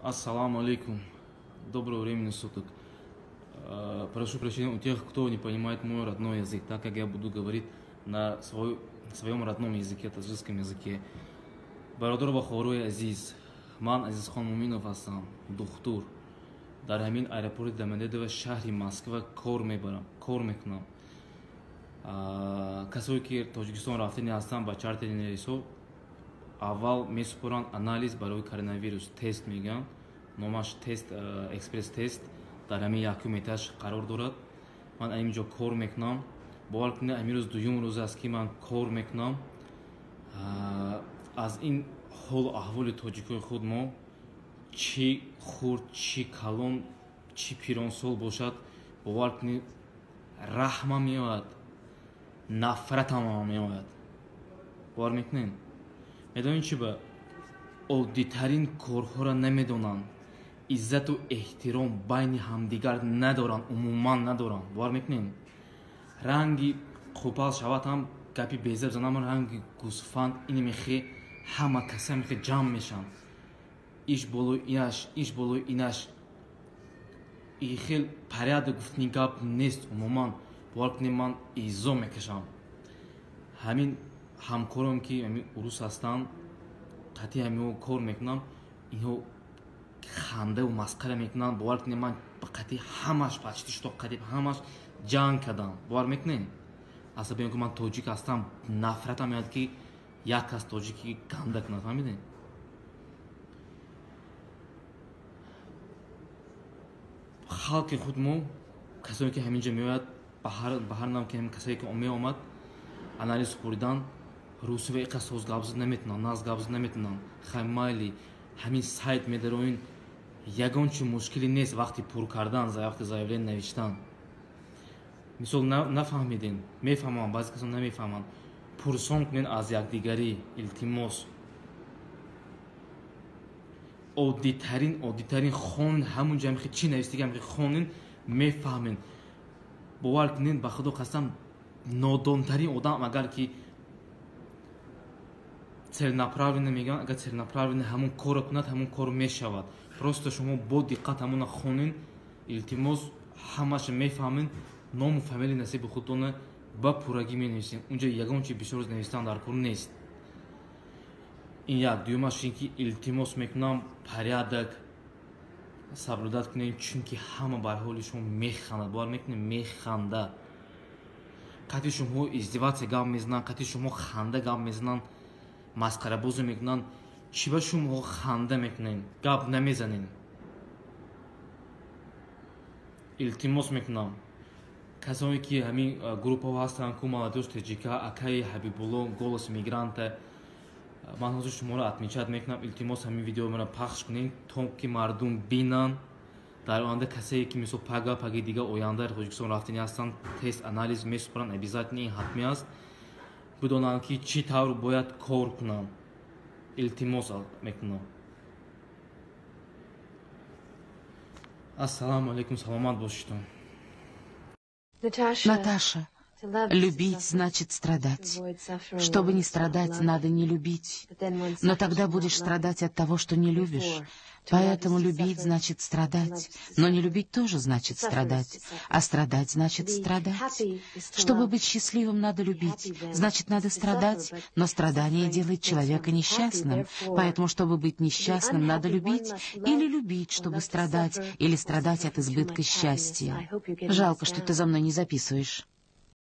Ассаламу алейкум. Доброго времени суток. Прошу прощения у тех, кто не понимает мой родной язык, так как я буду говорить на своем родном языке, таджикском языке. Бародар ва хоруи азиз, ман Азизхон Муминов ҳастам, духтур. Дар ҳамин аэропорти Домодедово шаҳри Москва кор мекунам. Касое ки Тоҷикистон рафтани ҳастанд ба чартерин рейсҳо, аввал месупоранд анализ барои коронавирус, тест мегӯянд. Номаш тест, экспресс-тест дар ҳамин якум этаж қарор дорад. Ман инҷо кор мекунам. Бовар кунед, амин рӯз дуюм рӯз аст ки ман кор мекунам. Аз ин ҳол аҳволи тоҷикои худ мо чӣ хурд, чӣ калон, чӣ пиронсол бошад, бовар кунед, раҳмам меояд, нафратам меояд. бовар мекунед. медонед чӣ ба оддитарин корҳоро намедонанд, иззату эҳтиром байни ҳамдигар надоранд, умуман надоранд. бовар мекунед. ранги қупал шавад ҳам гапи безаб занам, ранги гӯсфанд ин мехе ҳама каса мехе ҷамъ мешанд. иш болои инаш и хел порядок гуфтани гап нест. умуман бовар кунед, ман изо мекашам. ҳамин ҳамкорам ки ҳамин урус ҳастанд, қатъи ҳамиҳо кор мекунам, инҳо хандаву масқара мекунанд. бовар кунед, ман ба қатъи ҳамаш почти шуто қатъи ҳамаш ҷанг кардам. бовар мекунед. асаби он ки ман тоҷик ҳастам, нафратам меояд ки як кас тоҷики ганда кунад. фаҳмидед? халқи худ мо, касое ки ҳаминҷа меояд, ба ҳар нав ки касое ки меомад, анализ супоридан, русува иқа соз гапзид наметунанд, нағз гапзид наметунанд. хай майли ҳамин сайт медароин, ягон чи мушкиле нест вақти пур кардан, вақти заявление навиштан. мисол нафаҳмидин, мефаҳманд, баъзе касон намефаҳманд. пурсон кунед аз якдигарӣ, илтимос. оддитарин хонин, ҳамунҷа мехе чӣ навистига мехе хонин, мефаҳмед. бовар кунед, ба худо қасам, нодонтарин одам агар ки целенаправленно мегӯям, агар целенаправленно ҳамун корро кунад, ҳамун кор мешавад. просто шумо бо диққат ҳамуна хонин, илтимос, ҳамаша мефаҳмед. ному фамилияи насиби худтона ба пуррагӣ менависед. унҷа ягон чи бисёр навистан дар кор нест. ин як. дуюмаш ин ки илтимос мекунам, порядок соблюдат кунед, чунки ҳама бар ҳоли шумо механдад. бовар мекунед, механда. қатъи шумо издеватсия гап мезананд, қатъи шумо ханда гап мезананд, масқарабозӣ мекунанд, чӣ ба шумо ханда мекунед, гап намезанед. илтимос мекунам. касоне ки ҳамин группаҳо ҳастанд, ку молодёж таҷика, акаи ҳабибулло, голос мигранта, ман ҳозир шуморо отмечат мекунам. илтимос ҳамин видеоро пахш кунед, то ки мардум бинанд. дар оянда касае ки мисол паги дига оянда Тоҷикистон рафтани ҳастанд, тест анализ месупоранд, обязательно ин ҳатмӣ аст, бидонанд ки чӣ тавр бояд кор кунанд. илтимос мекунам. ассалому алейкум, саломат бошед. Наташа, любить значит страдать. Чтобы не страдать, надо не любить. Но тогда будешь страдать от того, что не любишь. Поэтому любить значит страдать. Но не любить тоже значит страдать. А страдать значит страдать. Чтобы быть счастливым, надо любить. Значит, надо страдать. Но страдание делает человека несчастным. Поэтому, чтобы быть несчастным, надо любить. Или любить, чтобы страдать. Или страдать от избытка счастья. Жалко, что ты за мной не записываешь.